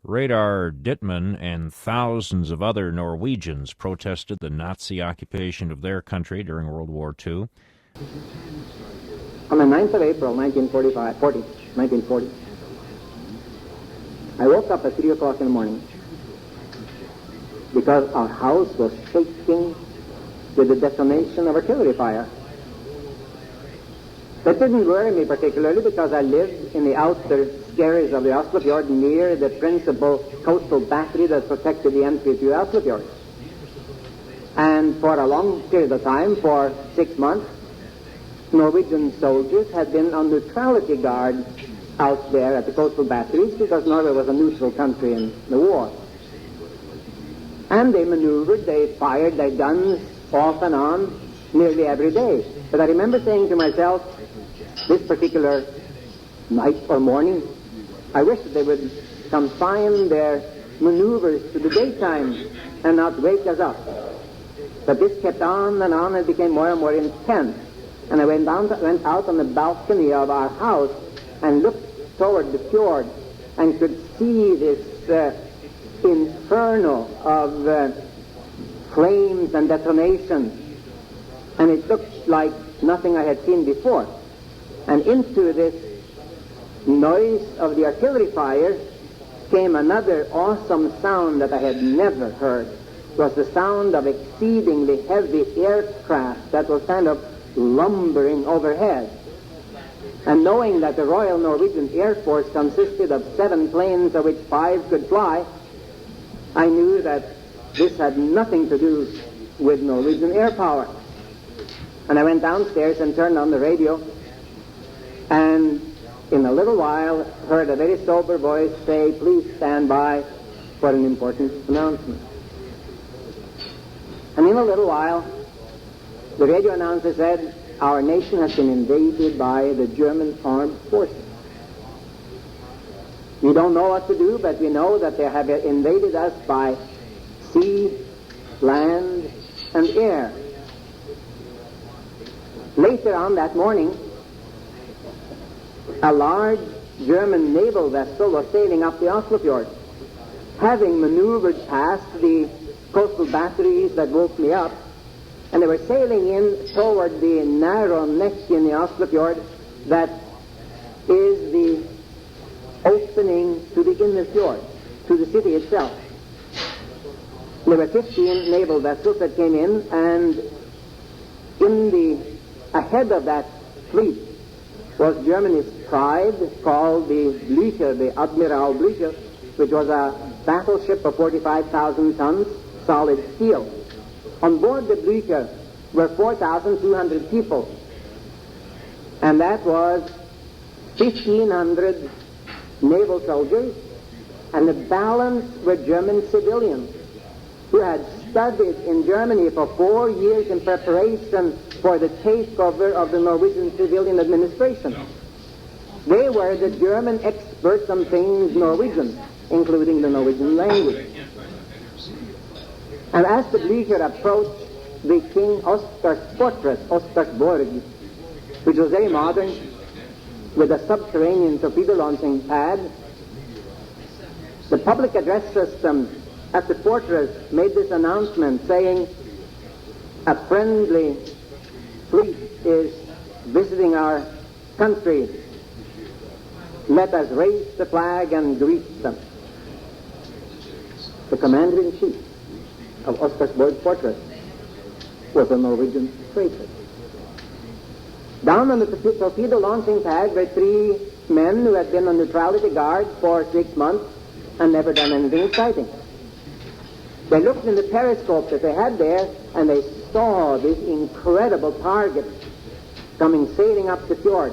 Reider, Dittman, and thousands of other Norwegians protested the Nazi occupation of their country during World War II. On the 9th of April, 1940, I woke up at 3 o'clock in the morning because our house was shaking with the detonation of artillery fire. That didn't worry me particularly because I lived in the outer skerries of the Oslofjord near the principal coastal battery that protected the entry to the Oslofjord. And for a long period of time, for 6 months, Norwegian soldiers had been on neutrality guard out there at the coastal batteries because Norway was a neutral country in the war. And they maneuvered, they fired their guns off and on nearly every day. But I remember saying to myself, this particular night or morning, I wish that they would confine their maneuvers to the daytime and not wake us up. But this kept on and on and became more and more intense. And I went out on the balcony of our house and looked toward the fjord and could see this inferno of flames and detonation. And it looked like nothing I had seen before. And into this noise of the artillery fire came another awesome sound that I had never heard. It was the sound of exceedingly heavy aircraft that was kind of lumbering overhead. And knowing that the Royal Norwegian Air Force consisted of 7 planes, of which 5 could fly, I knew that this had nothing to do with Norwegian air power. And I went downstairs and turned on the radio, and in a little while heard a very sober voice say, "Please stand by for an important announcement." And in a little while, the radio announcer said, "Our nation has been invaded by the German armed forces. We don't know what to do, but we know that they have invaded us by sea, land, and air." Later on that morning, a large German naval vessel was sailing up the Oslofjord. Having maneuvered past the coastal batteries that woke me up, and they were sailing in toward the narrow neck in the Oslofjord that is the opening to the inner fjord, to the city itself. There were 15 naval vessels that came in, and ahead of that fleet was Germany's pride, called the Blücher, the Admiral Blücher, which was a battleship of 45,000 tons, solid steel. On board the Blücher were 4,200 people, and that was 1,500 naval soldiers, and the balance were German civilians who had studied in Germany for 4 years in preparation for the takeover of the Norwegian civilian administration. They were the German experts on things Norwegian, including the Norwegian language. And as the Blücher approached the King Oscar's fortress, Oscarsborg, which was very modern, with a subterranean torpedo launching pad, the public address system at the fortress made this announcement saying, "A friendly fleet is visiting our country. Let us raise the flag and greet them." The commander-in-chief of Oscarsborg Fortress was a Norwegian traitor. Down on the torpedo launching pad were 3 men who had been on neutrality guard for 6 months and never done anything exciting. They looked in the periscope that they had there, and they saw this incredible target coming sailing up the fjord,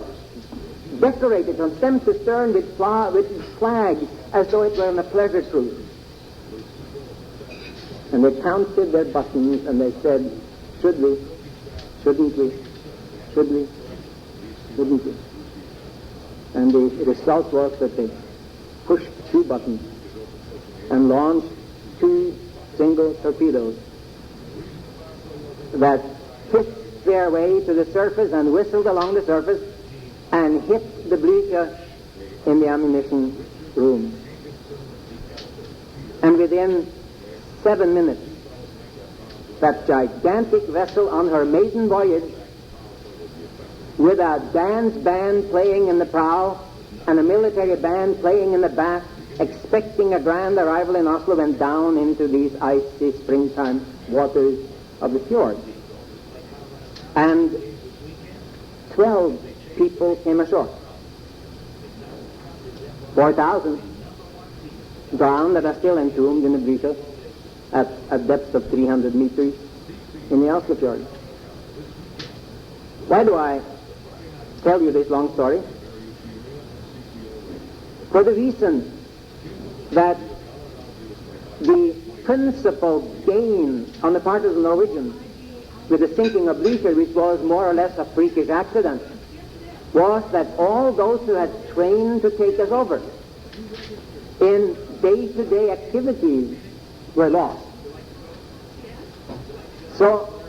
decorated from stem to stern with flags, as though it were on a pleasure cruise. And they counted their buttons, and they said, "Should we? Shouldn't we? Should we? Shouldn't we?" And the result was that they pushed 2 buttons and launched 2 single torpedoes that hit their way to the surface and whistled along the surface and hit the Blücher in the ammunition room. within 7 minutes, that gigantic vessel on her maiden voyage, with a dance band playing in the prow and a military band playing in the back, expecting a grand arrival in Oslo, went down into these icy springtime waters of the fjord. And 12 people came ashore. 4,000 drowned that are still entombed in the Blücher at a depth of 300 meters in the Oslo fjord. Why do I tell you this long story? For the reason that the principal gain on the part of the Norwegians with the sinking of Blücher, which was more or less a freakish accident, was that all those who had trained to take us over in day-to-day activities were lost. So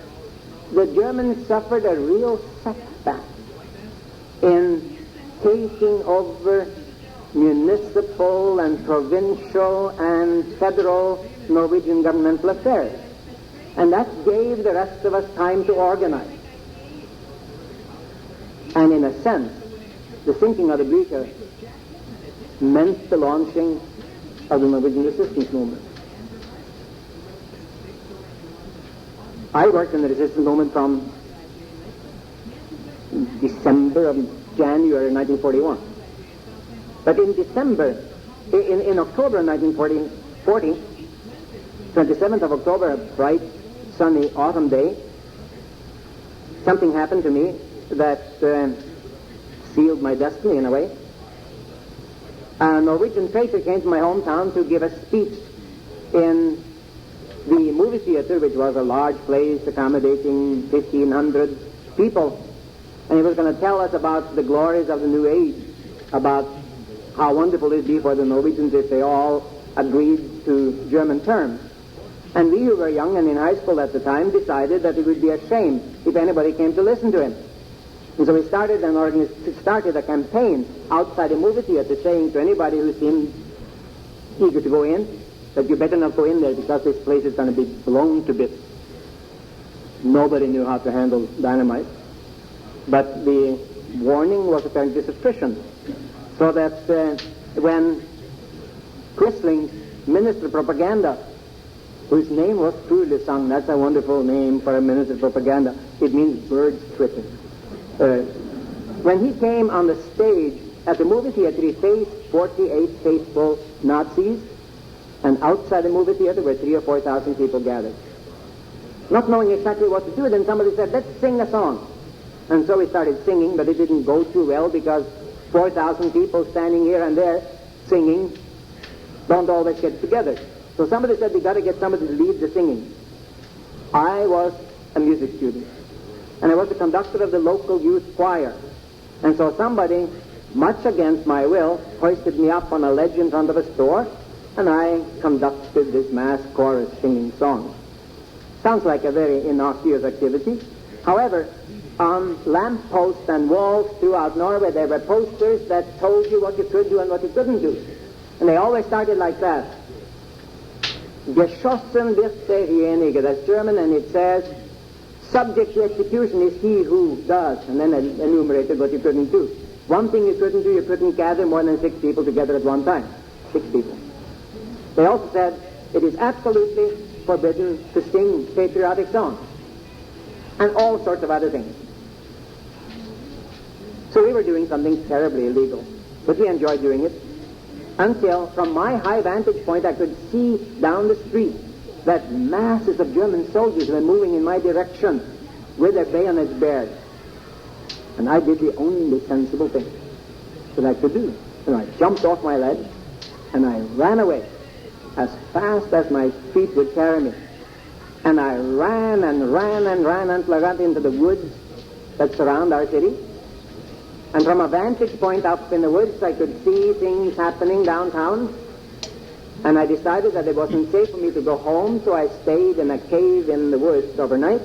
the Germans suffered a real setback in taking over municipal and provincial and federal Norwegian governmental affairs. And that gave the rest of us time to organize. And in a sense, the sinking of the Blücher meant the launching of the Norwegian resistance movement. I worked in the resistance movement from December of January 1941. But in October of 1940, 27th of October, a bright, sunny autumn day, something happened to me that sealed my destiny in a way. A Norwegian preacher came to my hometown to give a speech in the movie theater, which was a large place accommodating 1,500 people. And he was going to tell us about the glories of the New Age, about how wonderful it would be for the Norwegians if they all agreed to German terms. And we who were young and in high school at the time decided that it would be a shame if anybody came to listen to him. And so we started a campaign outside the movie theater saying to anybody who seemed eager to go in that you better not go in there because this place is going to be blown to bits. Nobody knew how to handle dynamite. But the warning was apparently sufficient. So that when Quisling's Minister of Propaganda, whose name was truly sung, that's a wonderful name for a Minister of Propaganda, it means birds twitter. When he came on the stage at the movie theater, he faced 48 faithful Nazis, and outside the movie theater were 3,000 or 4,000 people gathered. Not knowing exactly what to do, then somebody said, let's sing a song. And so we started singing, but it didn't go too well because 4,000 people standing here and there singing don't always get together. So somebody said, we got to get somebody to lead the singing. I was a music student, and I was the conductor of the local youth choir. And so somebody, much against my will, hoisted me up on a ledge in front of a store, and I conducted this mass chorus singing songs. Sounds like a very innocuous activity. However, on lampposts and walls throughout Norway, there were posters that told you what you could do and what you couldn't do. And they always started like that. Geschossen wird derjenige, that's German, and it says, subject to execution is he who does, and then enumerated what you couldn't do. One thing you couldn't do, you couldn't gather more than 6 people together at one time. 6 people. They also said, it is absolutely forbidden to sing patriotic songs, and all sorts of other things. So we were doing something terribly illegal, but we enjoyed doing it, until from my high vantage point I could see down the street that masses of German soldiers were moving in my direction with their bayonets bared. And I did the only sensible thing that I could do. And I jumped off my ledge and I ran away as fast as my feet would carry me. And I ran and ran and ran until I got into the woods that surround our city. And from a vantage point up in the woods, I could see things happening downtown. And I decided that it wasn't safe for me to go home, so I stayed in a cave in the woods overnight.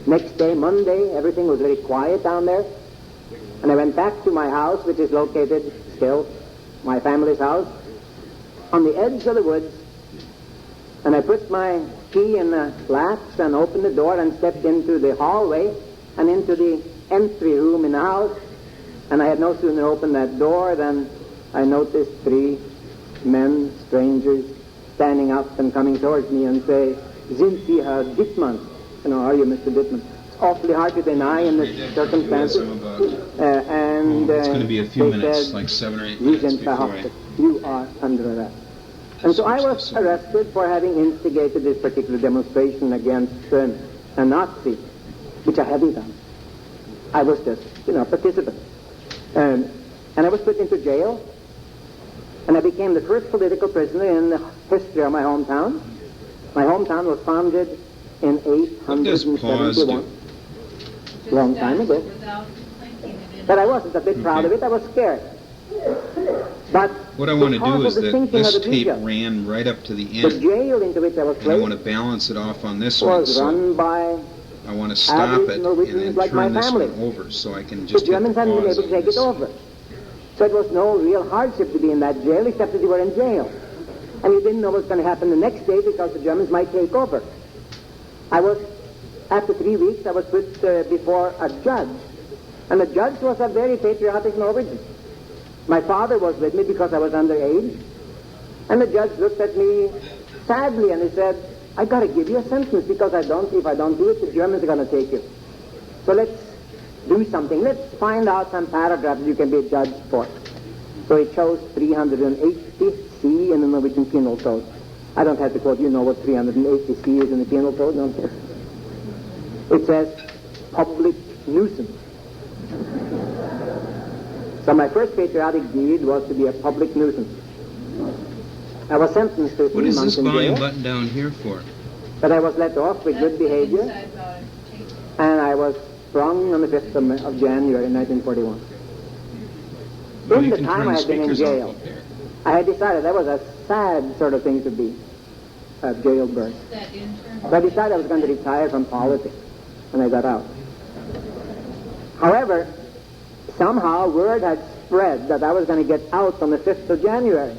Next day, Monday, everything was very quiet down there. And I went back to my house, which is located still, my family's house, on the edge of the woods, And I put my key in the latch and opened the door and stepped into the hallway and into the entry room in the house. And I had no sooner opened that door than I noticed 3 men, strangers, standing up and coming towards me and say, "Sind Sie Herr Dittmann?" Are you Mr. Dittman? It's awfully hard to deny in the circumstances. It's going to be a few minutes, said, like 7 or 8 "You minutes sind before verhaftet. You are under arrest." And so I was arrested for having instigated this particular demonstration against a Nazi, which I hadn't done. I was just, a participant. And I was put into jail, and I became the first political prisoner in the history of my hometown. My hometown was founded in 871. Long time ago. But I wasn't a bit proud of it. I was scared. But what I want to do is that this tape media, ran right up to the the end, jail into which I was and I want placed to balance it off on this one. was So run by I want to stop it and Norwegians then like my turn this family. one over so I can The just hit Germans hadn't been pause able to on take this. it over. So it was no real hardship to be in that jail, except that you were in jail. And you didn't know what was going to happen the next day because the Germans might take over. After 3 weeks, I was put before a judge. And the judge was a very patriotic Norwegian. My father was with me because I was underage. And the judge looked at me sadly and he said, "I got to give you a sentence because if I don't do it, the Germans are going to take you. So let's do something. Let's find out some paragraphs you can be judged for." So he chose 380C in the Norwegian Penal Code. I don't have to quote. You know what 380C is in the Penal Code, don't you? It says public nuisance. So my first patriotic deed was to be a public nuisance. I was sentenced to 3 What is months this in volume jail, button down here for? but I was let off with good behavior, and I was sprung on the 5th of January 1941. Well, In you the can time turn I the had been in speakers off jail, up there. I had decided that was a sad sort of thing to be, a jailbird. So I decided I was going to retire from politics, and I got out. However, somehow word had spread that I was going to get out on the 5th of January.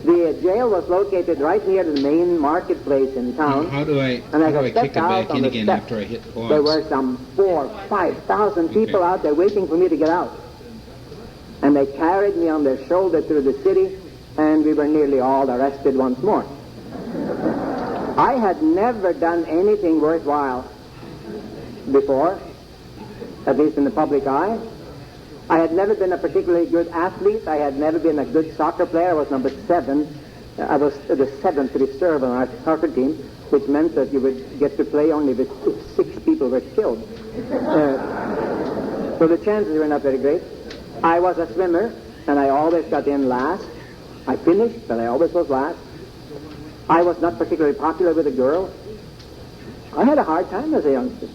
The jail was located right near the main marketplace in town. How do I And as I kick stepped it out back on in the again steps, after I hit pause? there were some 4,000 or 5,000 people out there waiting for me to get out. And they carried me on their shoulder through the city, and we were nearly all arrested once more. I had never done anything worthwhile before, at least in the public eye. I had never been a particularly good athlete. I had never been a good soccer player. I was number 7. I was the 7th reserve on our soccer team, which meant that you would get to play only if 6 people were killed. So the chances were not very great. I was a swimmer, and I always got in last. I finished, but I always was last. I was not particularly popular with a girl. I had a hard time as a youngster.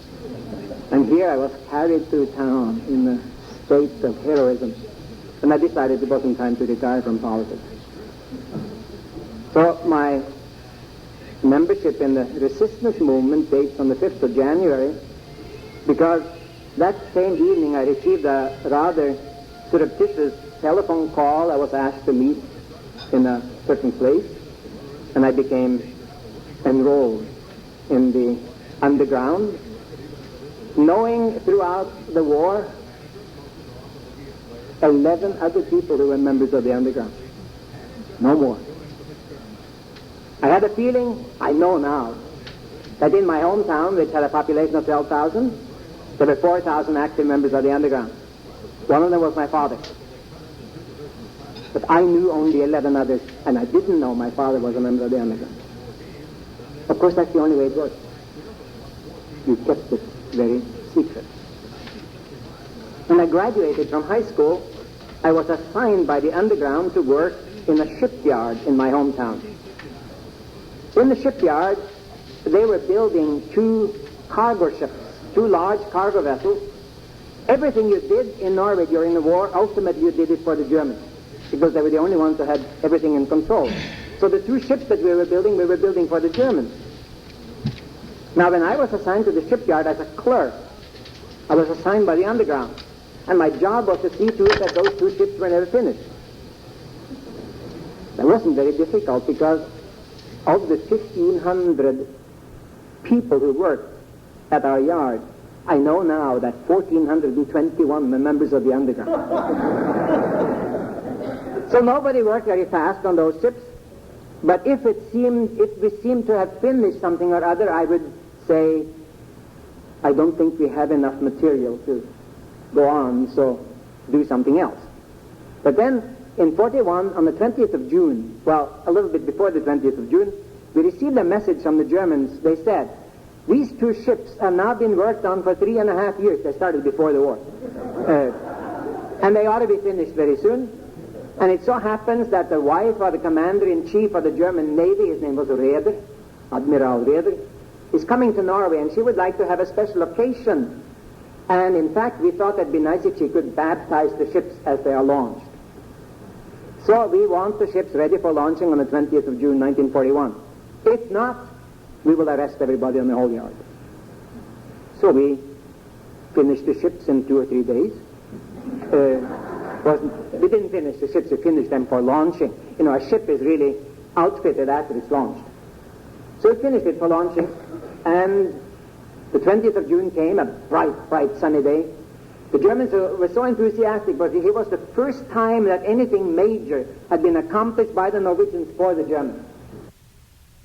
And here I was carried through town in a state of heroism. And I decided it wasn't time to retire from politics. So my membership in the resistance movement dates on the 5th of January, because that same evening I received a rather surreptitious telephone call. I was asked to meet in a certain place, and I became enrolled in the underground, knowing throughout the war 11 other people who were members of the underground. No more. I had a feeling, I know now, that in my hometown, which had a population of 12,000, there were 4,000 active members of the underground. One of them was my father. But I knew only 11 others, and I didn't know my father was a member of the underground. Of course, that's the only way it works. You kept it very secret. When I graduated from high school, I was assigned by the underground to work in a shipyard in my hometown. In the shipyard, they were building 2 cargo ships, 2 large cargo vessels. Everything you did in Norway during the war, ultimately you did it for the Germans, because they were the only ones who had everything in control. So the 2 ships that we were building for the Germans. Now, when I was assigned to the shipyard as a clerk, I was assigned by the underground, and my job was to see to it that those 2 ships were never finished. That wasn't very difficult, because of the 1,500 people who worked at our yard, I know now that 1,421 were members of the underground. So nobody worked very fast on those ships, but if we seemed to have finished something or other, I would say, I don't think we have enough material to go on, so do something else. But then, in 41, on the 20th of June, well, a little bit before the 20th of June, we received a message from the Germans. They said, these two ships have now been worked on for 3.5 years. They started before the war. And they ought to be finished very soon. And it so happens that the wife of the commander-in-chief of the German Navy, his name was Reider, Admiral Reider, is coming to Norway, and she would like to have a special occasion. And in fact, we thought it'd be nice if she could baptize the ships as they are launched. So we want the ships ready for launching on the 20th of June, 1941. If not, we will arrest everybody on the whole yard. So we finished the ships in 2 or 3 days. We didn't finish the ships, we finished them for launching. You know, a ship is really outfitted after it's launched. So we finished it for launching, and the 20th of June came, a bright, bright sunny day. The Germans were so enthusiastic, but it was the first time that anything major had been accomplished by the Norwegians for the Germans.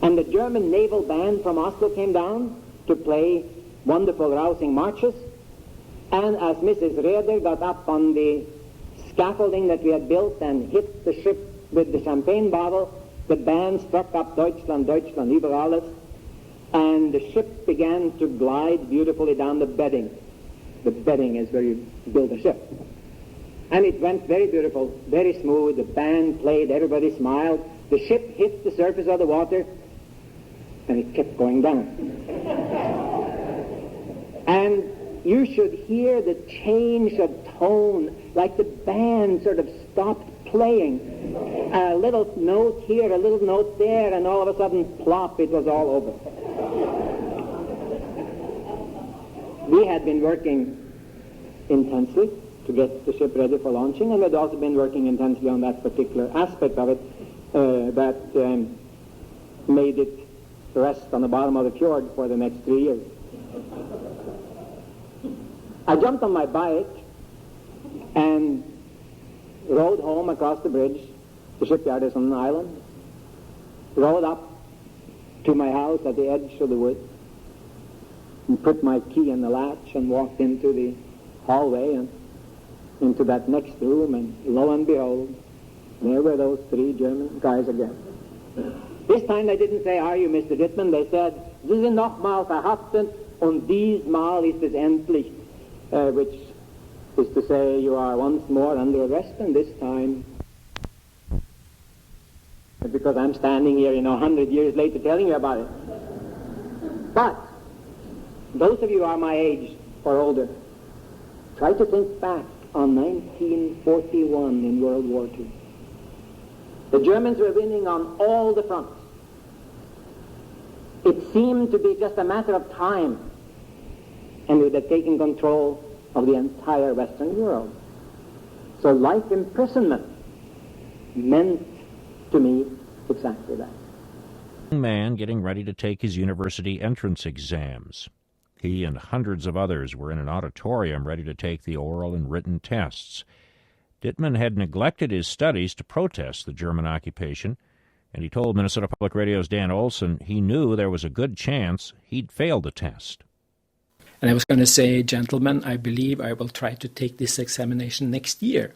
And the German naval band from Oslo came down to play wonderful, rousing marches. And as Mrs. Reider got up on the scaffolding that we had built and hit the ship with the champagne bottle, the band struck up Deutschland, Deutschland, über alles, and the ship began to glide beautifully down the bedding. The bedding is where you build a ship. And it went very beautiful, very smooth. The band played, everybody smiled. The ship hit the surface of the water, and it kept going down. And you should hear the change of tone, like the band sort of stopped playing. A little note here, a little note there, and all of a sudden, plop, it was all over. We had been working intensely to get the ship ready for launching, and we had also been working intensely on that particular aspect of it that made it rest on the bottom of the fjord for the next 3 years. I jumped on my bike and rode home across the bridge. The shipyard is on an island. Rode up to my house at the edge of the wood and put my key in the latch and walked into the hallway and into that next room, and lo and behold, there were those 3 German guys again. This time they didn't say, "Are you Mr. Dittman?" They said, "Sie sind nochmal verhaftet und diesmal ist es endlich," which is to say, you are once more under arrest, and this time, because I'm standing here, 100 years later telling you about it. But those of you who are my age or older, try to think back on 1941 in World War II. The Germans were winning on all the fronts. It seemed to be just a matter of time, and they had taken control of the entire Western world. So life imprisonment meant to me exactly that. A young man getting ready to take his university entrance exams. He and hundreds of others were in an auditorium ready to take the oral and written tests. Dittman had neglected his studies to protest the German occupation, and he told Minnesota Public Radio's Dan Olson he knew there was a good chance he'd fail the test. And I was going to say, "Gentlemen, I believe I will try to take this examination next year."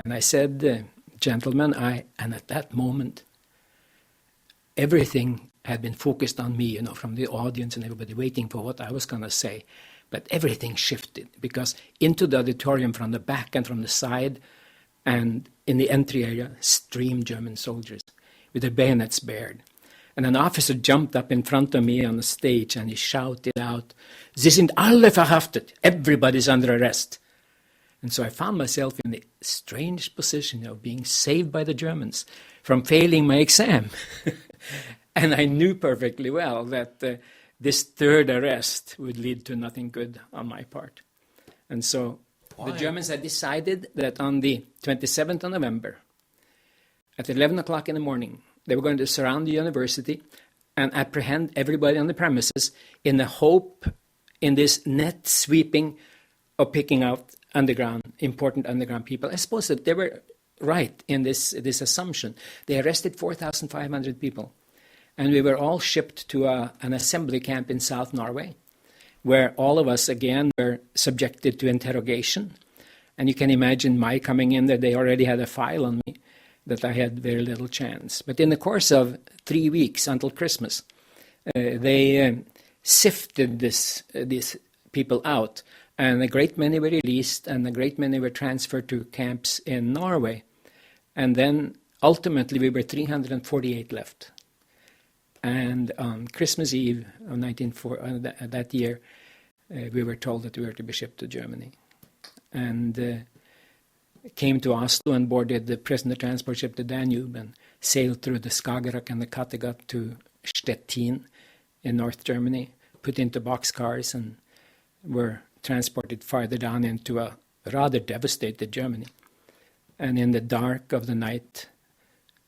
And I said, "Gentlemen, and at that moment, everything had been focused on me, from the audience and everybody waiting for what I was going to say. But everything shifted, because into the auditorium from the back and from the side and in the entry area streamed German soldiers with their bayonets bared. And an officer jumped up in front of me on the stage and he shouted out, "Sie sind alle verhaftet, everybody's under arrest." And so I found myself in the strange position of being saved by the Germans from failing my exam. And I knew perfectly well that this third arrest would lead to nothing good on my part. And so the Germans had decided that on the 27th of November, at 11 o'clock in the morning, They were going to surround the university and apprehend everybody on the premises in the hope, in this net sweeping of picking out important underground people. I suppose that they were right in this assumption. They arrested 4,500 people, and we were all shipped to an assembly camp in South Norway, where all of us, again, were subjected to interrogation. And you can imagine my coming in there, they already had a file on me, that I had very little chance. But in the course of 3 weeks until Christmas, they sifted these people out, and a great many were released, and a great many were transferred to camps in Norway. And then ultimately we were 348 left. And on Christmas Eve of that year, we were told that we were to be shipped to Germany. And came to Oslo and boarded the prisoner transport ship the Danube and sailed through the Skagerrak and the Kattegat to Stettin in North Germany, put into boxcars and were transported farther down into a rather devastated Germany. And in the dark of the night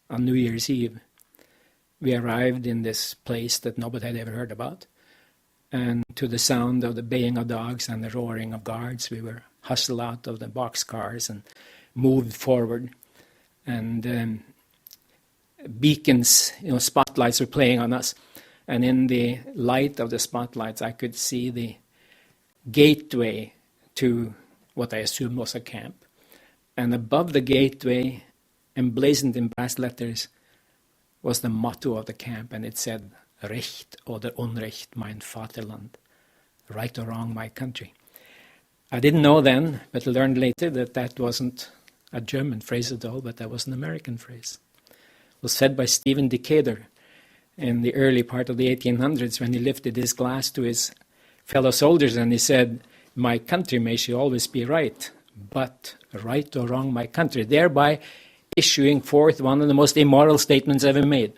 on New Year's Eve, we arrived in this place that nobody had ever heard about. And to the sound of the baying of dogs and the roaring of guards, we were hustled out of the boxcars and moved forward. And beacons, spotlights were playing on us. And in the light of the spotlights, I could see the gateway to what I assumed was a camp. And above the gateway, emblazoned in brass letters, was the motto of the camp. And it said, Recht oder Unrecht, mein Vaterland. Right or wrong, my country. I didn't know then, but learned later that wasn't a German phrase at all, but that was an American phrase. It was said by Stephen Decatur in the early part of the 1800s when he lifted his glass to his fellow soldiers and he said, my country may she always be right, but right or wrong, my country, thereby issuing forth one of the most immoral statements ever made,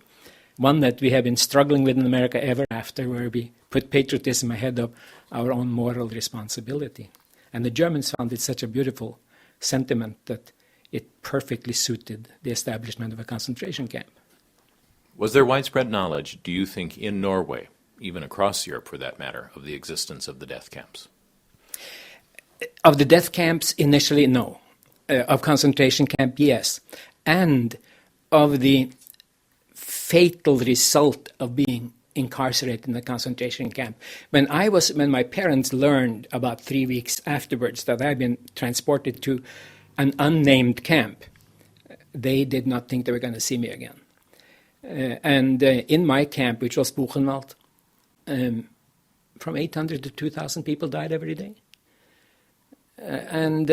one that we have been struggling with in America ever after, where we put patriotism ahead of our own moral responsibility. And the Germans found it such a beautiful sentiment that it perfectly suited the establishment of a concentration camp. Was there widespread knowledge, do you think, in Norway, even across Europe for that matter, of the existence of the death camps? Of the death camps, initially, no. Of concentration camp, yes. And of the fatal result of being incarcerated in the concentration camp. When my parents learned about 3 weeks afterwards that I had been transported to an unnamed camp, they did not think they were going to see me again. And in my camp, which was Buchenwald, from 800 to 2,000 people died every day. And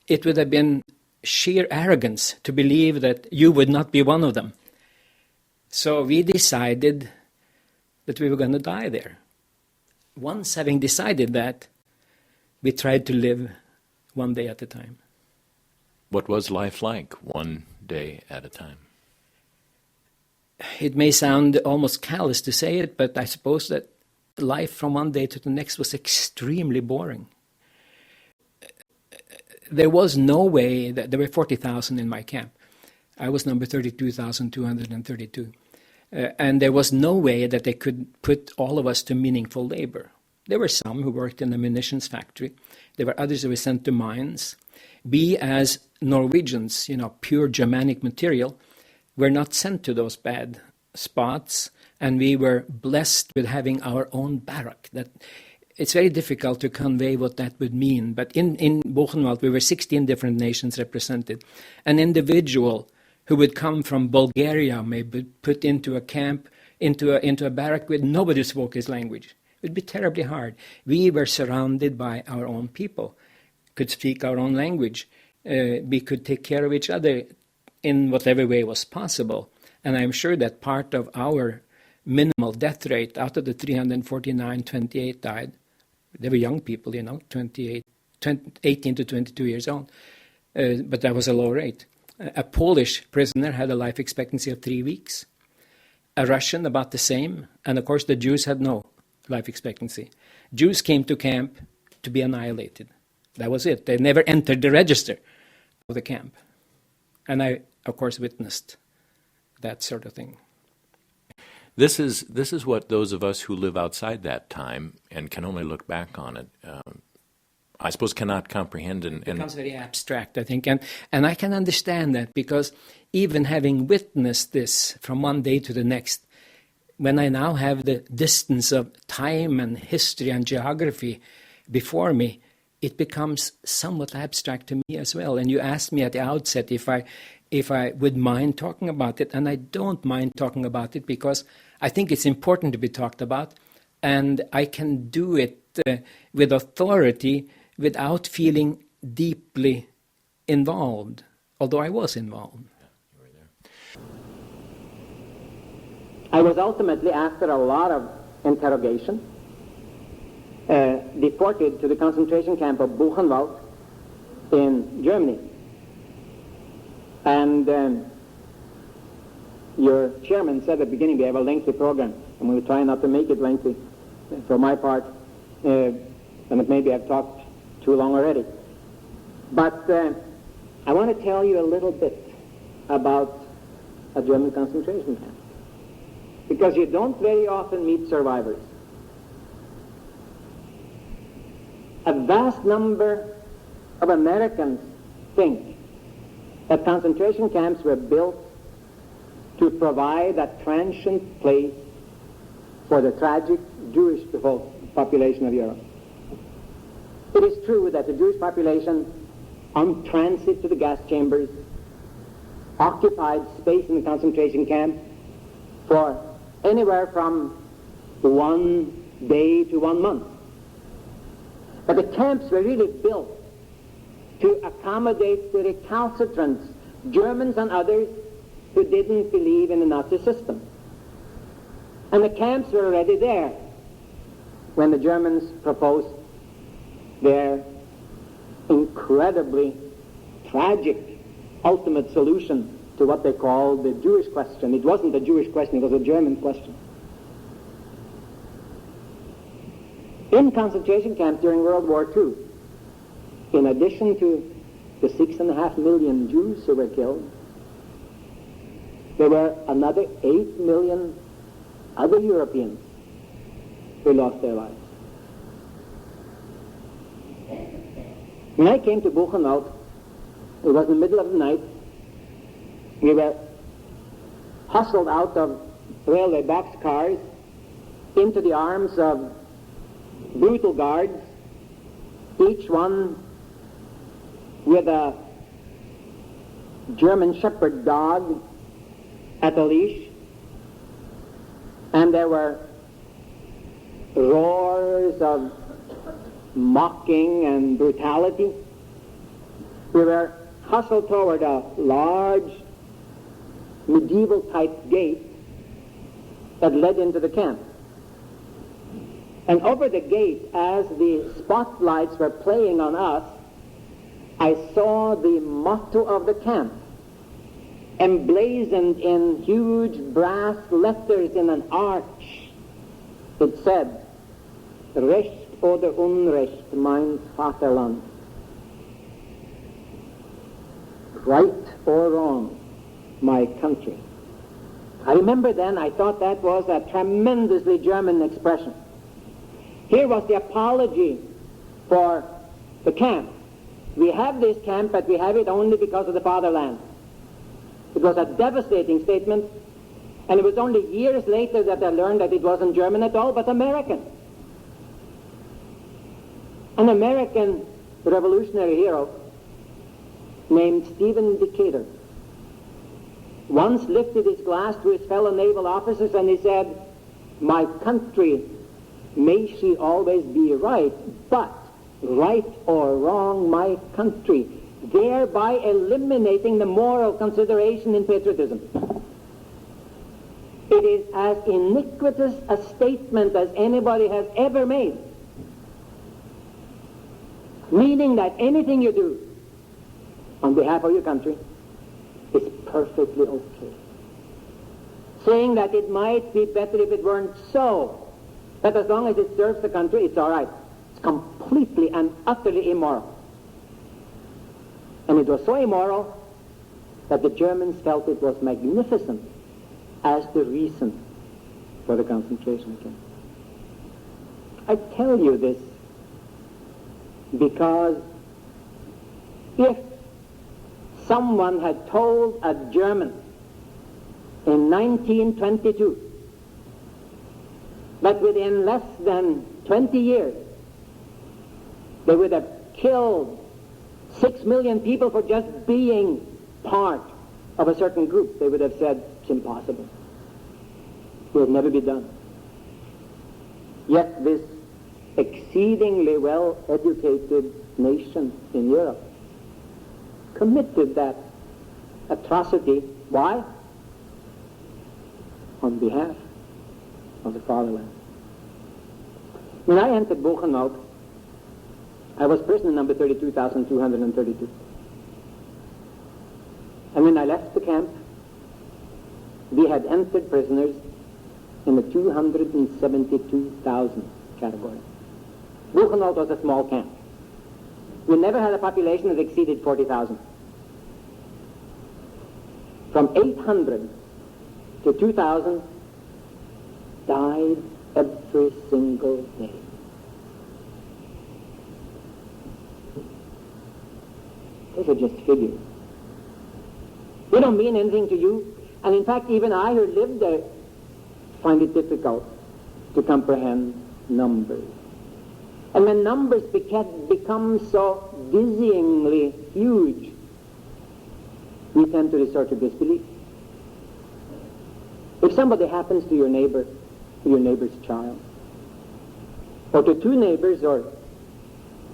it would have been sheer arrogance to believe that you would not be one of them. So we decided that we were going to die there. Once having decided that, we tried to live one day at a time. What was life like, one day at a time? It may sound almost callous to say it, but I suppose that life from one day to the next was extremely boring. There was no way that there were 40,000 in my camp. I was number 32,232. And there was no way that they could put all of us to meaningful labor. There were some who worked in a munitions factory. There were others who were sent to mines. We, as Norwegians, pure Germanic material, were not sent to those bad spots, and we were blessed with having our own barrack. It's very difficult to convey what that would mean, but in Buchenwald we were 16 different nations represented. An individual who would come from Bulgaria may be put into a camp, into a barrack with nobody who spoke his language. It would be terribly hard. We were surrounded by our own people, could speak our own language. We could take care of each other in whatever way was possible. And I'm sure that part of our minimal death rate, out of the 349, 28 died. They were young people, 18 to 22 years old. But that was a low rate. A Polish prisoner had a life expectancy of 3 weeks. A Russian, about the same. And of course, the Jews had no life expectancy. Jews came to camp to be annihilated. That was it. They never entered the register of the camp. And I, of course, witnessed that sort of thing. This is what those of us who live outside that time and can only look back on it, I suppose, cannot comprehend. It becomes very abstract, I think. And I can understand that, because even having witnessed this from one day to the next, when I now have the distance of time and history and geography before me, it becomes somewhat abstract to me as well. And you asked me at the outset if I would mind talking about it, and I don't mind talking about it because I think it's important to be talked about, and I can do it with authority without feeling deeply involved, although I was involved. I was ultimately, after a lot of interrogation, deported to the concentration camp of Buchenwald in Germany. And your chairman said at the beginning we have a lengthy program, and we will try not to make it lengthy for my part, and maybe I've talked too long already. But I want to tell you a little bit about a German concentration camp, because you don't very often meet survivors. A vast number of Americans think that concentration camps were built to provide a transient place for the tragic Jewish population of Europe. It is true that the Jewish population, on transit to the gas chambers, occupied space in the concentration camp for anywhere from 1 day to 1 month. But the camps were really built to accommodate the recalcitrants, Germans and others, who didn't believe in the Nazi system. And the camps were already there when the Germans proposed their incredibly tragic ultimate solution to what they called the Jewish question. It wasn't a Jewish question, it was a German question. In concentration camps during World War II, in addition to the 6.5 million Jews who were killed, there were another 8 million other Europeans who lost their lives. When I came to Buchenwald, it was in the middle of the night. We were hustled out of railway boxcars into the arms of brutal guards, each one with a German shepherd dog at a leash, and there were roars of mocking and brutality. We were hustled toward a large medieval-type gate that led into the camp. And over the gate, as the spotlights were playing on us, I saw the motto of the camp, emblazoned in huge brass letters in an arch. It said, Recht oder Unrecht, mein Vaterland. Right or wrong, my country. I remember then, I thought that was a tremendously German expression. Here was the apology for the camp. We have this camp, but we have it only because of the fatherland. It was a devastating statement, and it was only years later that I learned that it wasn't German at all, but American. An American revolutionary hero named Stephen Decatur once lifted his glass to his fellow naval officers and he said, "My country, may she always be right, but right or wrong, my country," thereby eliminating the moral consideration in patriotism. It is as iniquitous a statement as anybody has ever made, meaning that anything you do on behalf of your country is perfectly okay. Saying that it might be better if it weren't so, that as long as it serves the country, it's all right. It's completely and utterly immoral. And it was so immoral that the Germans felt it was magnificent as the reason for the concentration camp. I tell you this because if someone had told a German in 1922 that within less than 20 years they would have killed 6 million people for just being part of a certain group, they would have said, it's impossible. It will never be done. Yet this exceedingly well-educated nation in Europe committed that atrocity. Why? On behalf of the fatherland. When I entered Buchenwald, I was prisoner number 32,232. And when I left the camp, we had entered prisoners in the 272,000 category. Buchenwald was a small camp. We never had a population that exceeded 40,000. From 800 to 2,000 died every single day. Those are just figures. They don't mean anything to you. And in fact, even I who lived there find it difficult to comprehend numbers. And when numbers become so dizzyingly huge, we tend to resort to disbelief. If somebody happens to your neighbor, to your neighbor's child, or to two neighbors or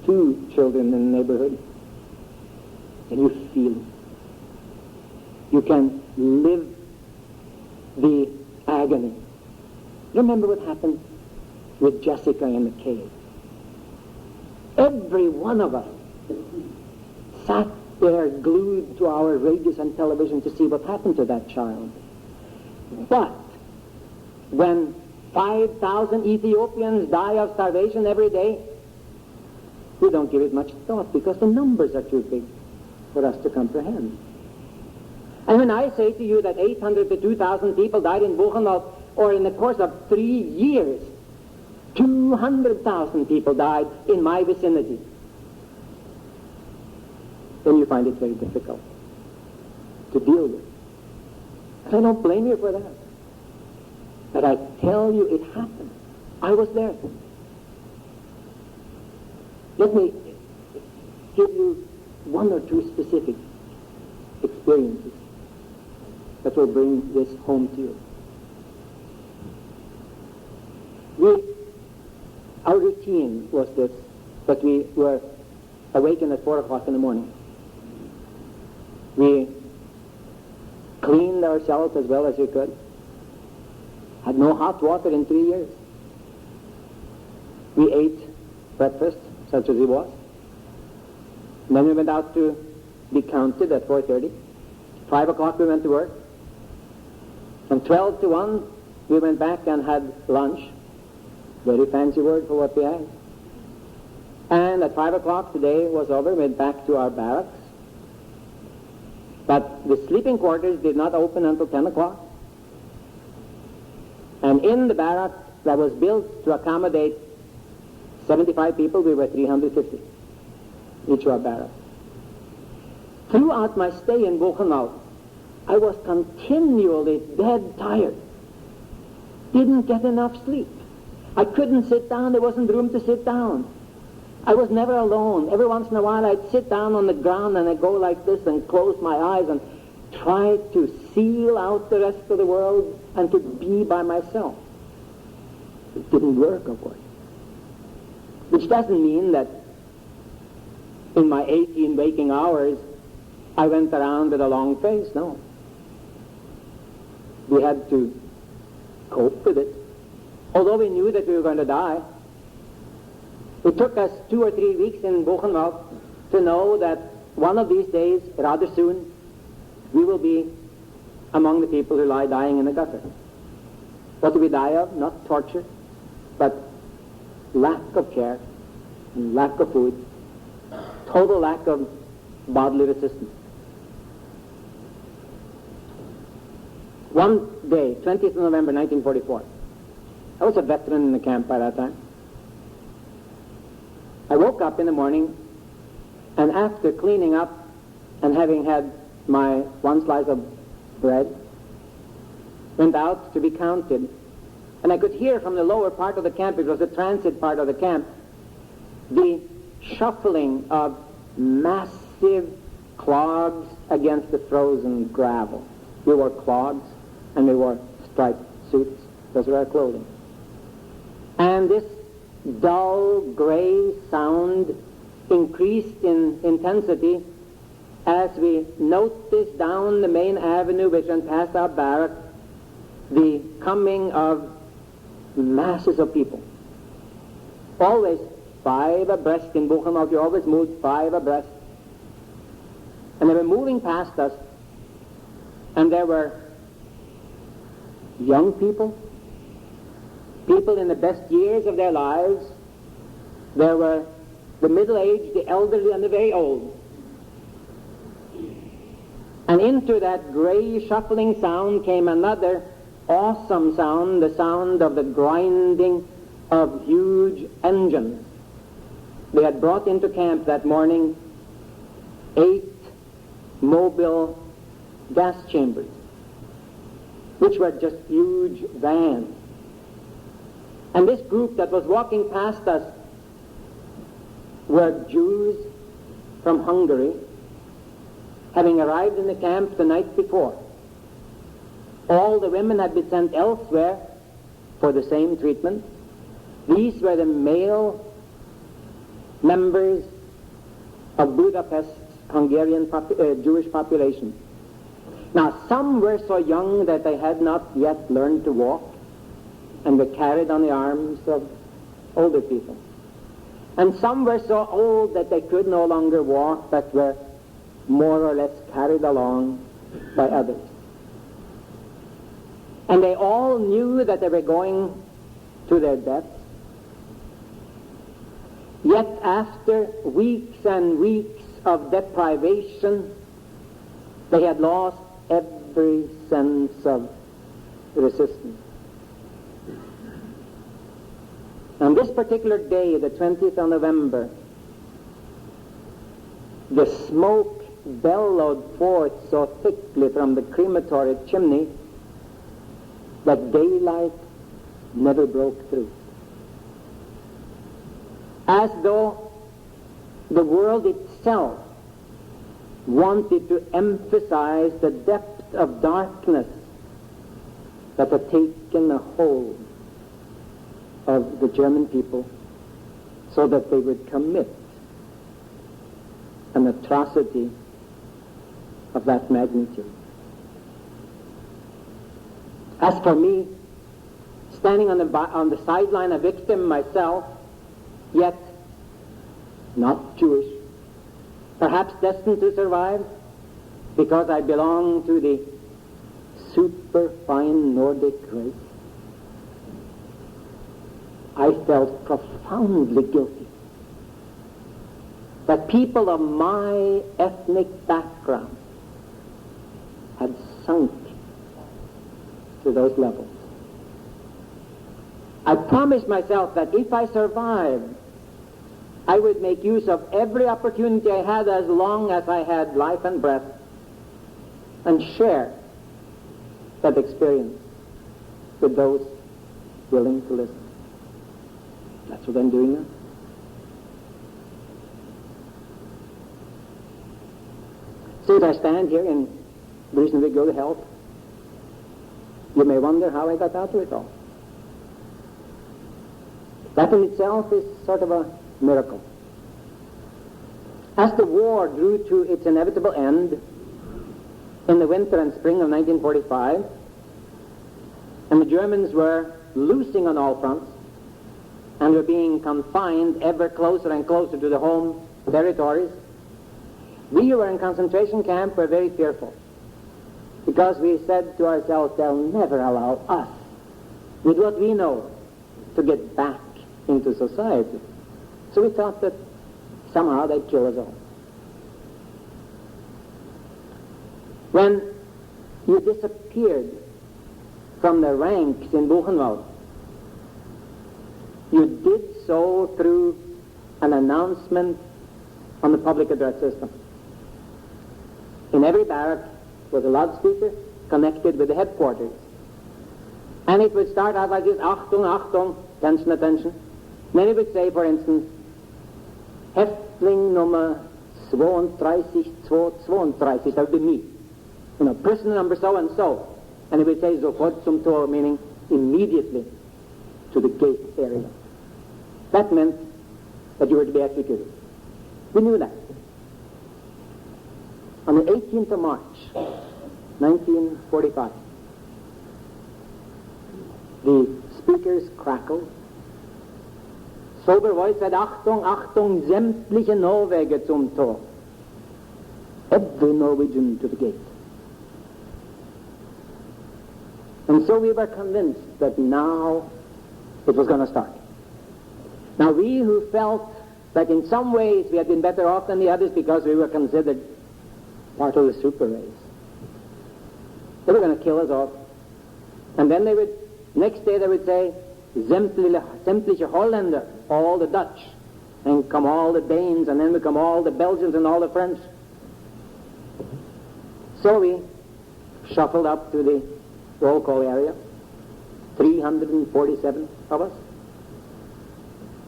two children in the neighborhood, and you feel it, you can live the agony. Remember what happened with Jessica in the cave. Every one of us sat there glued to our radios and television to see what happened to that child. But when 5,000 Ethiopians die of starvation every day, we don't give it much thought because the numbers are too big for us to comprehend. And when I say to you that 800 to 2,000 people died in Buchenwald, or in the course of 3 years, 200,000 people died in my vicinity, then you find it very difficult to deal with. And I don't blame you for that. But I tell you, it happened. I was there. Let me give you one or two specific experiences that will bring this home to you. Our routine was this, that we were awakened at 4 o'clock in the morning. We cleaned ourselves as well as we could. Had no hot water in 3 years. We ate breakfast, such as it was. And then we went out to be counted at 4:30. 5 o'clock we went to work. From 12 to 1 we went back and had lunch. Very fancy word for what we had. And at 5 o'clock the day was over, we went back to our barracks. But the sleeping quarters did not open until 10 o'clock. And in the barrack that was built to accommodate 75 people, we were 350, each of our barracks. Throughout my stay in Buchenwald, I was continually dead tired. Didn't get enough sleep. I couldn't sit down. There wasn't room to sit down. I was never alone. Every once in a while I'd sit down on the ground and I'd go like this and close my eyes and try to seal out the rest of the world and to be by myself. It didn't work, of course. Which doesn't mean that in my 18 waking hours I went around with a long face. No. We had to cope with it. Although we knew that we were going to die, it took us 2 or 3 weeks in Buchenwald to know that one of these days, rather soon, we will be among the people who lie dying in the gutter. What do we die of? Not torture, but lack of care and lack of food, total lack of bodily resistance. One day, 20th of November 1944, I was a veteran in the camp by that time. I woke up in the morning, and after cleaning up and having had my one slice of bread, went out to be counted. And I could hear from the lower part of the camp, it was the transit part of the camp, the shuffling of massive clogs against the frozen gravel. We wore clogs and we wore striped suits. Those were our clothing. And this dull, gray sound increased in intensity as we noticed down the main avenue which went past our barrack the coming of masses of people. Always 5 abreast in Buchenwald. You always moved 5 abreast. And they were moving past us, and there were young people, people in the best years of their lives. There were the middle-aged, the elderly, and the very old. And into that gray shuffling sound came another awesome sound, the sound of the grinding of huge engines. They had brought into camp that morning 8 mobile gas chambers, which were just huge vans. And this group that was walking past us were Jews from Hungary, having arrived in the camp the night before. All the women had been sent elsewhere for the same treatment. These were the male members of Budapest's Hungarian Jewish population. Now, some were so young that they had not yet learned to walk and were carried on the arms of older people. And some were so old that they could no longer walk, but were more or less carried along by others. And they all knew that they were going to their deaths. Yet after weeks and weeks of deprivation, they had lost every sense of resistance. On this particular day, the 20th of November, the smoke bellowed forth so thickly from the crematory chimney that daylight never broke through. As though the world itself wanted to emphasize the depth of darkness that had taken a hold of the German people so that they would commit an atrocity of that magnitude. As for me, standing on the sideline, a victim myself, yet not Jewish, perhaps destined to survive because I belong to the superfine Nordic race, I felt profoundly guilty that people of my ethnic background had sunk to those levels. I promised myself that if I survived, I would make use of every opportunity I had as long as I had life and breath and share that experience with those willing to listen. That's what I'm doing now. So as I stand here in reasonably good health, you may wonder how I got out of it all. That in itself is sort of a miracle. As the war drew to its inevitable end in the winter and spring of 1945, and the Germans were losing on all fronts and were being confined ever closer and closer to the home territories, we who were in concentration camp were very fearful, because we said to ourselves, they'll never allow us, with what we know, to get back into society. So we thought that somehow they'd kill us all. When you disappeared from the ranks in Buchenwald, you did so through an announcement on the public address system. In every barrack was a loudspeaker connected with the headquarters. And it would start out like this, Achtung, Achtung, attention, attention. Then it would say, for instance, Häftling Nummer 32, that would be me. You know, prisoner number so and so. And it would say sofort zum Tor, meaning immediately to the gate area. That meant that you were to be executed. We knew that. On the 18th of March, 1945, the speakers crackled. Sober voice said, Achtung, Achtung, sämtliche Norweger zum Tor. Every Norwegian to the gate. And so we were convinced that now it was going to start. Now we who felt that in some ways we had been better off than the others because we were considered part of the super race. They were going to kill us all. And then they would, next day they would say, sämtliche Holländer, all the Dutch. Then come all the Danes, and then would come all the Belgians and all the French. So we shuffled up to the roll call area, 347 of us.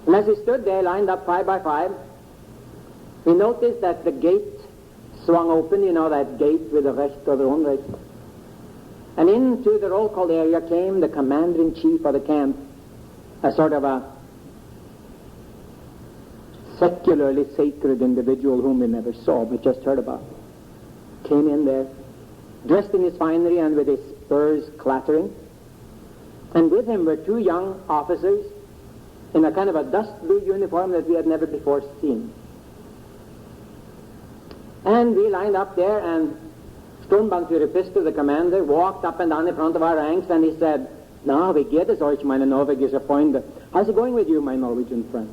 And as we stood there, lined up 5 by 5, we noticed that the gate swung open, you know, that gate with the Recht or the Unrecht. And into the roll call area came the commander-in-chief of the camp, a sort of a secularly sacred individual whom we never saw, but just heard about. Came in there, dressed in his finery and with his spurs clattering. And with him were 2 young officers in a kind of a dust blue uniform that we had never before seen. And we lined up there, and Sturmbannführer Pistol, the commander, walked up and down in front of our ranks, and he said, "Na, wie geht es euch, meine norwegische Freunde? How's it going with you, my Norwegian friend?"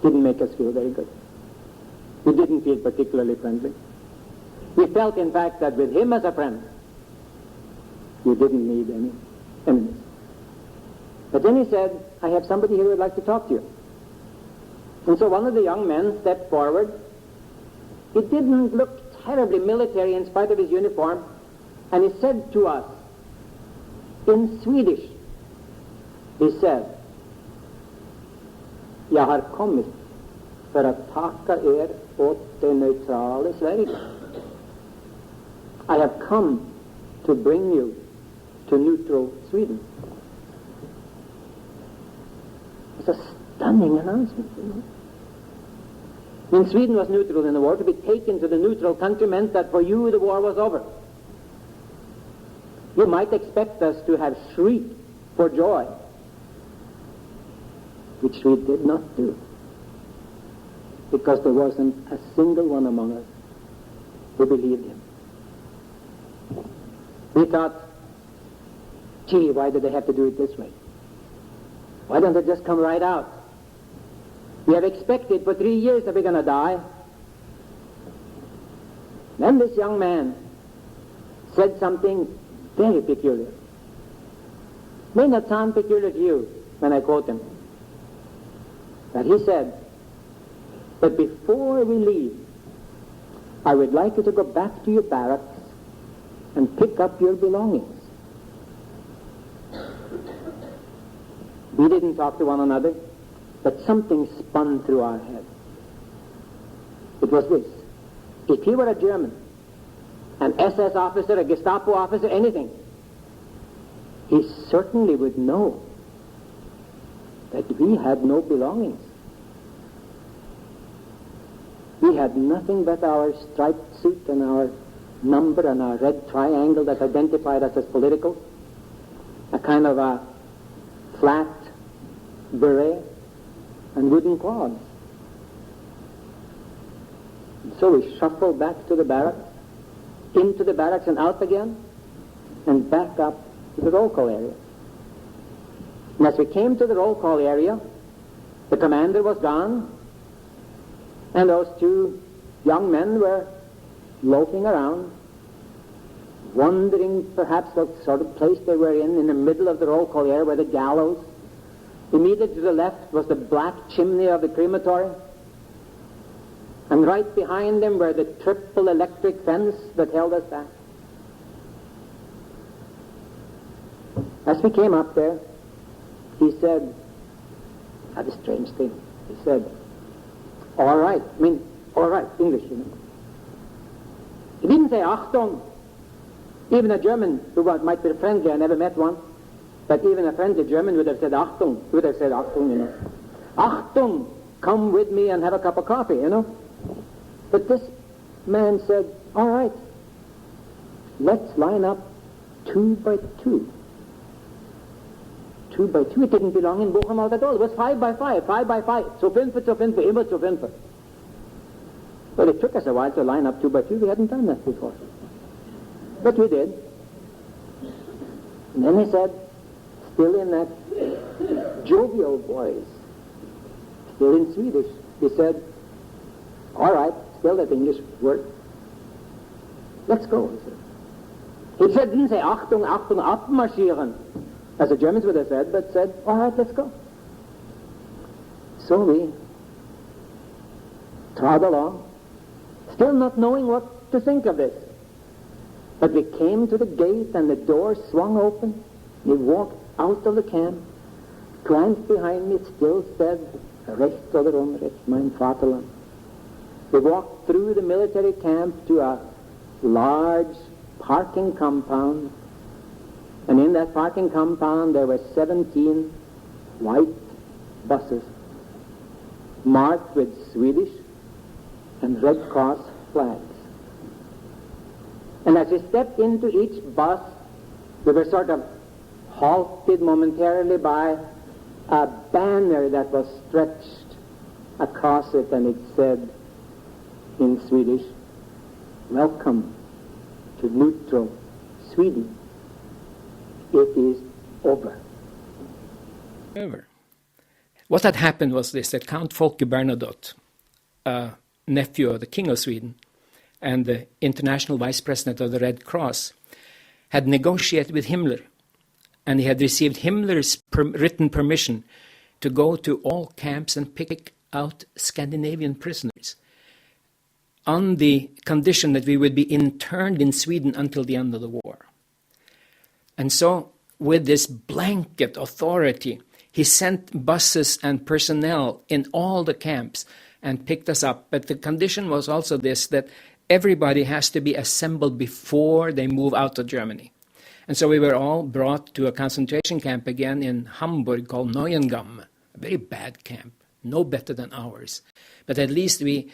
Didn't make us feel very good. We didn't feel particularly friendly. We felt, in fact, that with him as a friend, you didn't need any enemies. But then he said, "I have somebody here who would like to talk to you." And so one of the young men stepped forward. He didn't look terribly military in spite of his uniform, and he said to us, in Swedish, he said, "Jag har kommit för att tacka er åt det neutrala Sverige. I have come to bring you to neutral Sweden." It's a stunning announcement, you know. When Sweden was neutral in the war, to be taken to the neutral country meant that for you the war was over. You might expect us to have shrieked for joy, which we did not do, because there wasn't a single one among us who believed him. We thought, gee, why did they have to do it this way? Why don't they just come right out? We have expected for 3 years that we're going to die. Then this young man said something very peculiar. May not sound peculiar to you when I quote him. But he said, "But before we leave, I would like you to go back to your barracks and pick up your belongings." We didn't talk to one another, but something spun through our head. It was this: if he were a German, an SS officer, a Gestapo officer, anything, he certainly would know that we had no belongings. We had nothing but our striped suit and our number and our red triangle that identified us as political, a kind of a flat beret and wooden clods. So we shuffled back to the barracks, into the barracks and out again, and back up to the roll call area. And as we came to the roll call area, the commander was gone, and those 2 young men were loafing around, wondering perhaps what sort of place they were in the middle of the roll collier were the gallows. Immediately to the left was the black chimney of the crematory. And right behind them were the triple electric fence that held us back. As we came up there, he said, had a strange thing. He said, all right, English, you know. He didn't say Achtung. Even a German who might be friendly, I never met one, but even a friendly German would have said Achtung, you know. Achtung, come with me and have a cup of coffee, you know. But this man said, all right, let's line up 2 by 2. 2 by 2, it didn't belong in Buchenwald at all. It was 5 by 5, 5 by 5. Zu fünfe, immer zu fünfe. Well, it took us a while to line up 2 by 2. We hadn't done that before. But we did. And then he said, still in that jovial voice, still in Swedish, he said, all right, still that English word, let's go, he said. He said, didn't say Achtung, Achtung, abmarschieren, as the Germans would have said, but said, all right, let's go. So we trod along, still not knowing what to think of this. But we came to the gate and the door swung open. We walked out of the camp. Climbed behind me, still said, Recht oder Unrecht, mein Vaterland. We walked through the military camp to a large parking compound. And in that parking compound there were 17 white buses marked with Swedish and Red Cross flags. And as we stepped into each bus, we were sort of halted momentarily by a banner that was stretched across it, and it said in Swedish, welcome to neutral Sweden. It is over. What had happened was this, that Count Folke Bernadotte, a nephew of the King of Sweden, and the international vice president of the Red Cross, had negotiated with Himmler, and he had received Himmler's written permission to go to all camps and pick out Scandinavian prisoners on the condition that we would be interned in Sweden until the end of the war. And so, with this blanket authority, he sent buses and personnel in all the camps and picked us up. But the condition was also this, that everybody has to be assembled before they move out of Germany. And so we were all brought to a concentration camp again in Hamburg called Neuengamme, a very bad camp, no better than ours. But at least we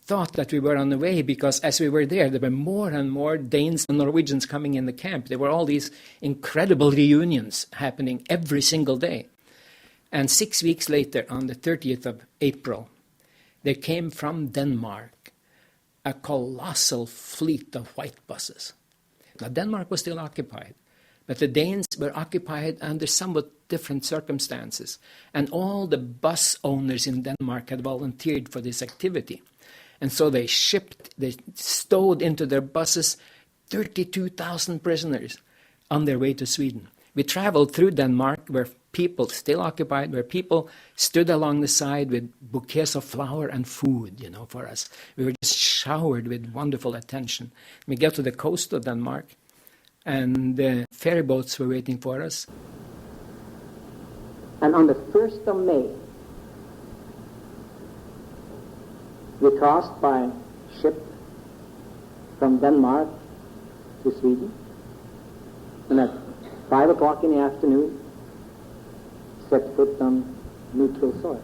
thought that we were on the way, because as we were there were more and more Danes and Norwegians coming in the camp. There were all these incredible reunions happening every single day. And 6 weeks later, on the 30th of April, there came from Denmark a colossal fleet of white buses. Now, Denmark was still occupied, but the Danes were occupied under somewhat different circumstances. And all the bus owners in Denmark had volunteered for this activity. And so they stowed into their buses 32,000 prisoners on their way to Sweden. We traveled through Denmark, where people, still occupied, where people stood along the side with bouquets of flower and food, for us. We were just showered with wonderful attention. We got to the coast of Denmark, and the ferry boats were waiting for us. And on the 1st of May, we crossed by ship from Denmark to Sweden, and at 5 o'clock in the afternoon, set foot on neutral soil.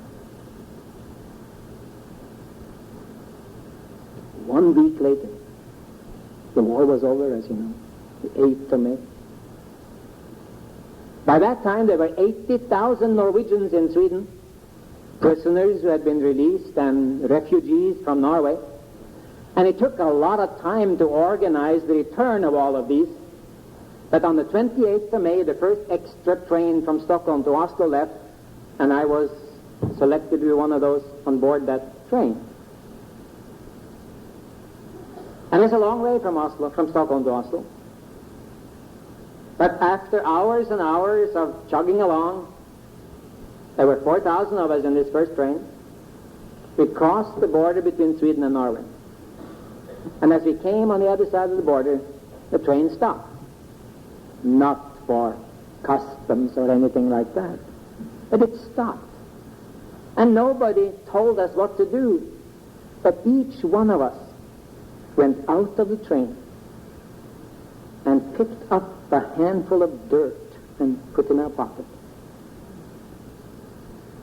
1 week later, the war was over, as you know, the 8th of May. By that time, there were 80,000 Norwegians in Sweden, prisoners who had been released and refugees from Norway. And it took a lot of time to organize the return of all of these. But on the 28th of May, the first extra train from Stockholm to Oslo left, and I was selected to be one of those on board that train. And it's a long way from Stockholm to Oslo. But after hours and hours of chugging along, there were 4,000 of us in this first train. We crossed the border between Sweden and Norway. And as we came on the other side of the border, the train stopped. Not for customs or anything like that, but it stopped. And nobody told us what to do, but each one of us went out of the train and picked up a handful of dirt and put in our pocket.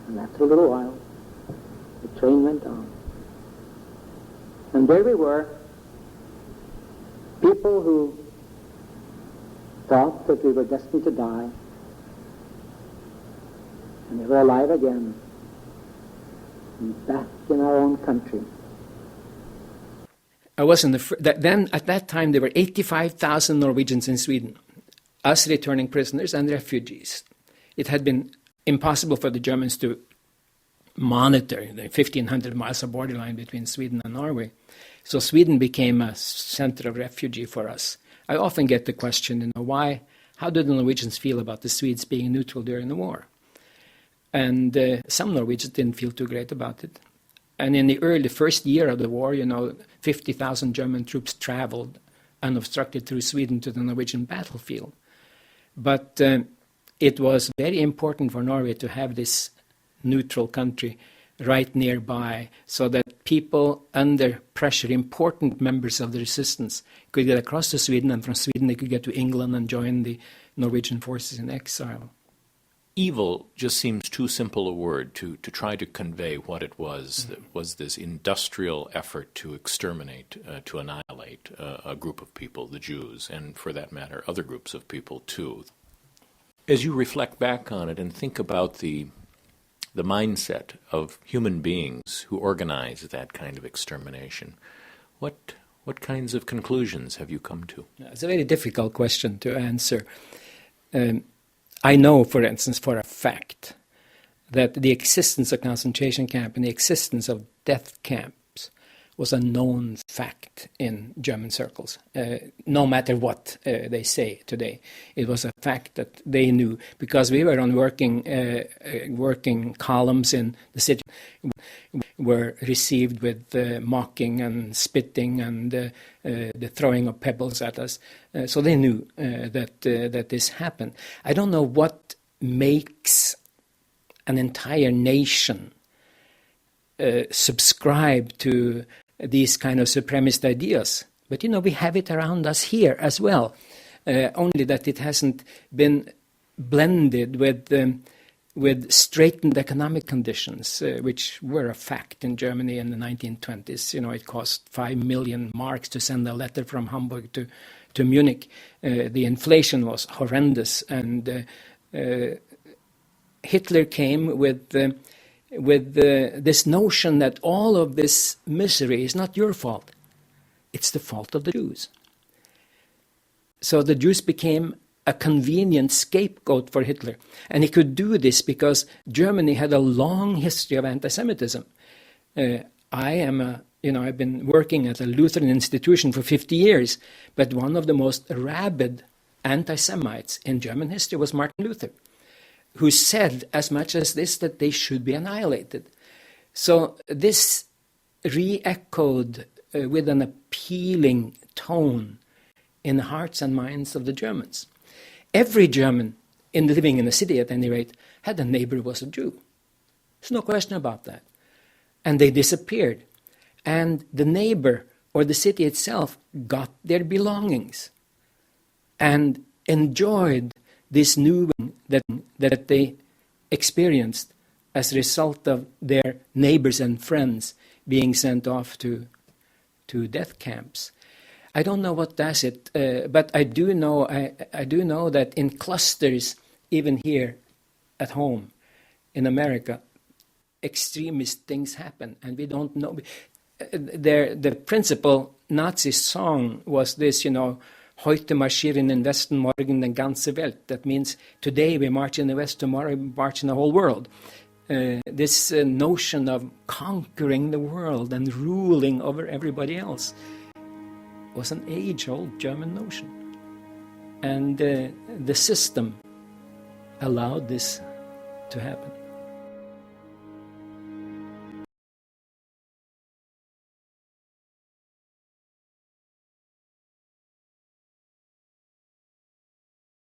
And after a little while, the train went on. And there we were, people who thought that we were destined to die, and they were alive again, and back in our own country. I was in then at that time there were 85,000 Norwegians in Sweden, us returning prisoners and refugees. It had been impossible for the Germans to monitor the 1,500 miles of borderline between Sweden and Norway. So Sweden became a center of refuge for us. I often get the question, how did the Norwegians feel about the Swedes being neutral during the war? And some Norwegians didn't feel too great about it. And in the first year of the war, 50,000 German troops traveled unobstructed through Sweden to the Norwegian battlefield. But it was very important for Norway to have this neutral country right nearby so that people under pressure, important members of the resistance, could get across to Sweden, and from Sweden they could get to England and join the Norwegian forces in exile. Evil just seems too simple a word to try to convey what it was. That was this industrial effort to exterminate, to annihilate a group of people, the Jews, and for that matter, other groups of people too. As you reflect back on it and think about the mindset of human beings who organize that kind of extermination, what kinds of conclusions have you come to? It's a very difficult question to answer. I know, for instance, for a fact, that the existence of concentration camp and the existence of death camps was a known fact in German circles. No matter what they say today, it was a fact that they knew, because we were on working columns in the city, were received with mocking and spitting and the throwing of pebbles at us. So they knew that this happened. I don't know what makes an entire nation subscribe to these kind of supremacist ideas. But, we have it around us here as well, only that it hasn't been blended with straightened economic conditions, which were a fact in Germany in the 1920s. It cost 5 million marks to send a letter from Hamburg to Munich. The inflation was horrendous, and Hitler came with this notion that all of this misery is not your fault. It's the fault of the Jews. So the Jews became a convenient scapegoat for Hitler. And he could do this because Germany had a long history of anti-Semitism. I've been working at a Lutheran institution for 50 years, but one of the most rabid anti-Semites in German history was Martin Luther, who said as much as this, that they should be annihilated. So this re-echoed with an appealing tone in the hearts and minds of the Germans. Every German living in a city, at any rate, had a neighbor who was a Jew. There's no question about that. And they disappeared. And the neighbor or the city itself got their belongings and enjoyed this new that they experienced as a result of their neighbors and friends being sent off to death camps. I don't know what does it, but I do know that in clusters, even here at home in America, extremist things happen, and we don't know. The principal Nazi song was this, Heute marschieren in Westen, morgen den ganze Welt. That means today we march in the West, tomorrow we march in the whole world. This notion of conquering the world and ruling over everybody else was an age-old German notion. And the system allowed this to happen.